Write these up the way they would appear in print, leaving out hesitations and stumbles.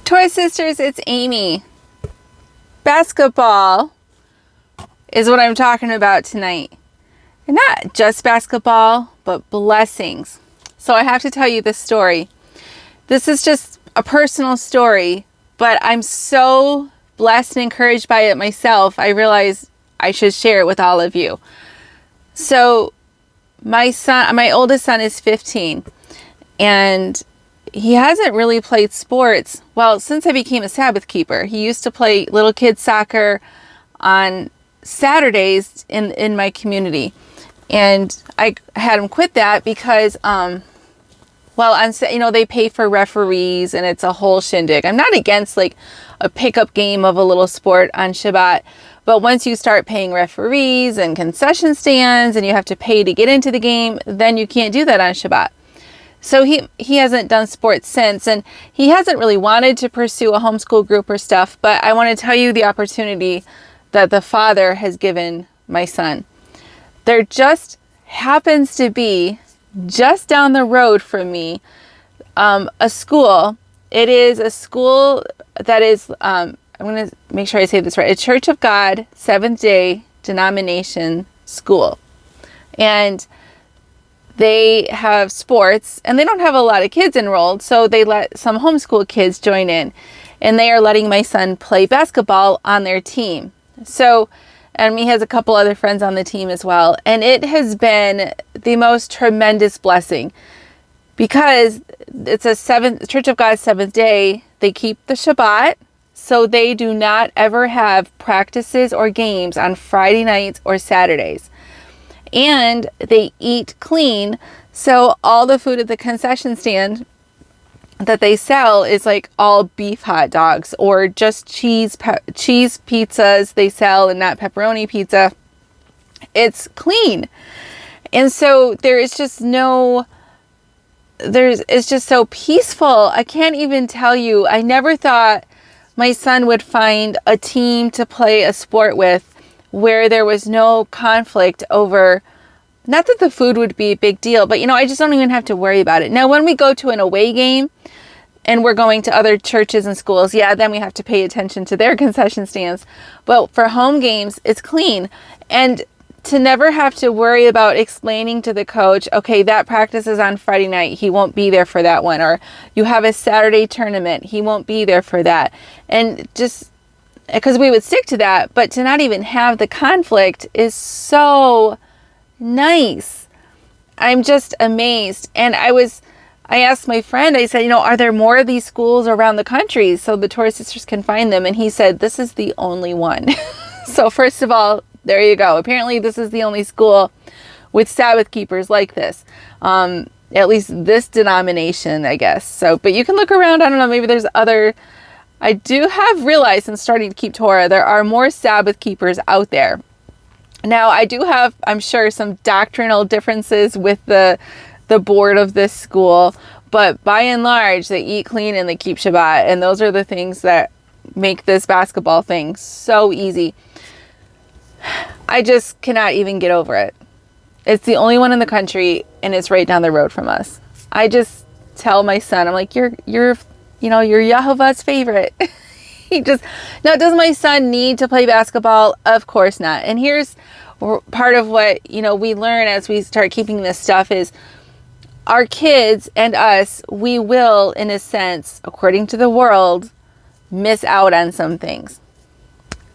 Torah sisters, it's Amy. Basketball is what I'm talking about tonight. And not just basketball, but blessings. So I have to tell you this story. This is just a personal story, but I'm so blessed and encouraged by it myself. I realize I should share it with all of you. So my oldest son is 15, and he hasn't really played sports, well, since I became a Sabbath keeper. He used to play little kids soccer on Saturdays in my community. And I had him quit that because, they pay for referees and it's a whole shindig. I'm not against like a pickup game of a little sport on Shabbat, but once you start paying referees and concession stands and you have to pay to get into the game, then you can't do that on Shabbat. So he hasn't done sports since, and he hasn't really wanted to pursue a homeschool group or stuff, but I want to tell you the opportunity that the Father has given my son. There just happens to be, just down the road from me, a school. It is a school that is, I'm going to make sure I say this right, a Church of God, Seventh-day denomination school. And they have sports, and they don't have a lot of kids enrolled, so they let some homeschool kids join in. And they are letting my son play basketball on their team. So, and he has a couple other friends on the team as well. And it has been the most tremendous blessing because it's a Church of God Seventh Day. They keep the Shabbat, so they do not ever have practices or games on Friday nights or Saturdays. And they eat clean, so all the food at the concession stand that they sell is like all beef hot dogs or just cheese pizzas they sell, and not pepperoni pizza. It's clean. And so it's just so peaceful. I can't even tell you. I never thought my son would find a team to play a sport with where there was no conflict over, not that the food would be a big deal, but I just don't even have to worry about it. Now, when we go to an away game and we're going to other churches and schools, then we have to pay attention to their concession stands. But for home games, it's clean. And to never have to worry about explaining to the coach, okay, that practice is on Friday night, he won't be there for that one. Or you have a Saturday tournament, he won't be there for that. And just because we would stick to that, but to not even have the conflict is so nice. I'm just amazed. And I asked my friend, I said, are there more of these schools around the country so the Torah sisters can find them? And he said, this is the only one. So first of all, there you go. Apparently this is the only school with Sabbath keepers like this. At least this denomination, I guess. So, but you can look around. I don't know, maybe there's other. I do have realized in starting to keep Torah, there are more Sabbath keepers out there. Now, I do have, I'm sure, some doctrinal differences with the board of this school, but by and large, they eat clean and they keep Shabbat, and those are the things that make this basketball thing so easy. I just cannot even get over it. It's the only one in the country, and it's right down the road from us. I just tell my son, I'm like, you're Yehovah's favorite. Now, does my son need to play basketball? Of course not. And here's part of what, we learn as we start keeping this stuff is our kids and us, we will, in a sense, according to the world, miss out on some things.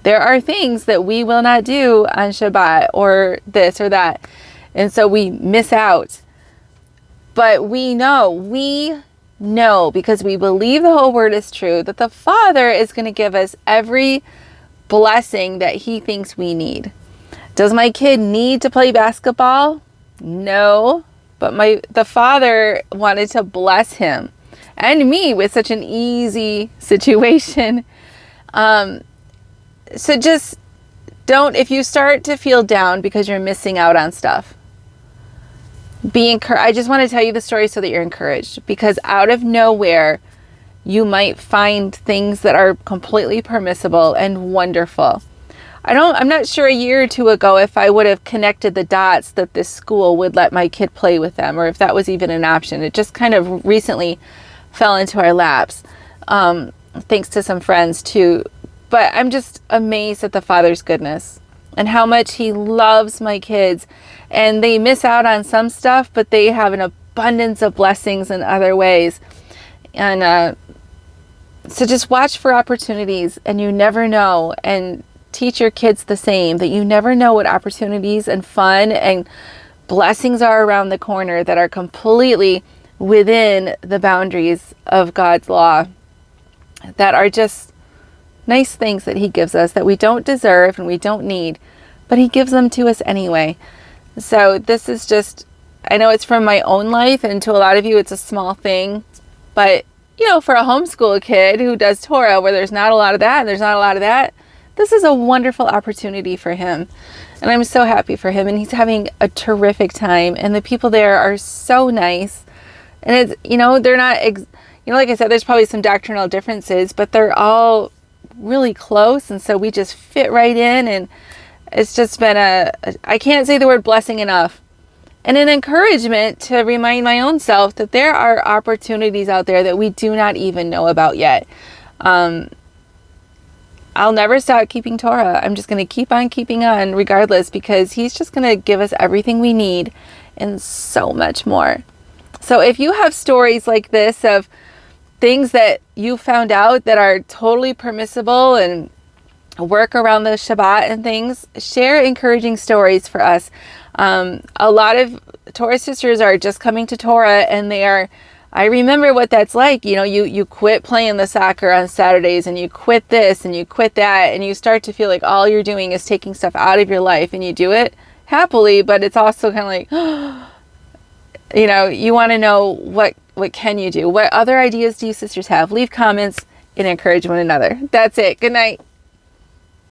There are things that we will not do on Shabbat or this or that. And so we miss out. But we know because we believe the whole word is true, that the Father is going to give us every blessing that he thinks we need. Does my kid need to play basketball? No, but the Father wanted to bless him and me with such an easy situation. So just if you start to feel down because you're missing out on stuff, be encouraged. I just want to tell you the story so that you're encouraged, because out of nowhere, you might find things that are completely permissible and wonderful. I'm not sure a year or two ago if I would have connected the dots that this school would let my kid play with them, or if that was even an option. It just kind of recently fell into our laps. thanks to some friends too. But I'm just amazed at the Father's goodness and how much He loves my kids. And they miss out on some stuff, but they have an abundance of blessings in other ways. And so just watch for opportunities, and you never know. And teach your kids the same, that you never know what opportunities and fun and blessings are around the corner that are completely within the boundaries of God's law, that are just nice things that He gives us that we don't deserve and we don't need, but He gives them to us anyway. So this is just, I know it's from my own life, and to a lot of you it's a small thing, but for a homeschool kid who does Torah, where there's not a lot of that and there's not a lot of that, this is a wonderful opportunity for him. And I'm so happy for him, and he's having a terrific time, and the people there are so nice. And it's, they're not, like I said, there's probably some doctrinal differences, but they're all really close. And so we just fit right in, and it's just been I can't say the word blessing enough, and an encouragement to remind my own self that there are opportunities out there that we do not even know about yet. I'll never stop keeping Torah. I'm just going to keep on keeping on regardless, because He's just going to give us everything we need and so much more. So if you have stories like this of things that you found out that are totally permissible and work around the Shabbat and things, share encouraging stories for us. A lot of Torah sisters are just coming to Torah, and I remember what that's like. You quit playing the soccer on Saturdays, and you quit this and you quit that, and you start to feel like all you're doing is taking stuff out of your life, and you do it happily, but it's also kind of like, you want to know what can you do? What other ideas do you sisters have? Leave comments and encourage one another. That's it. Good night.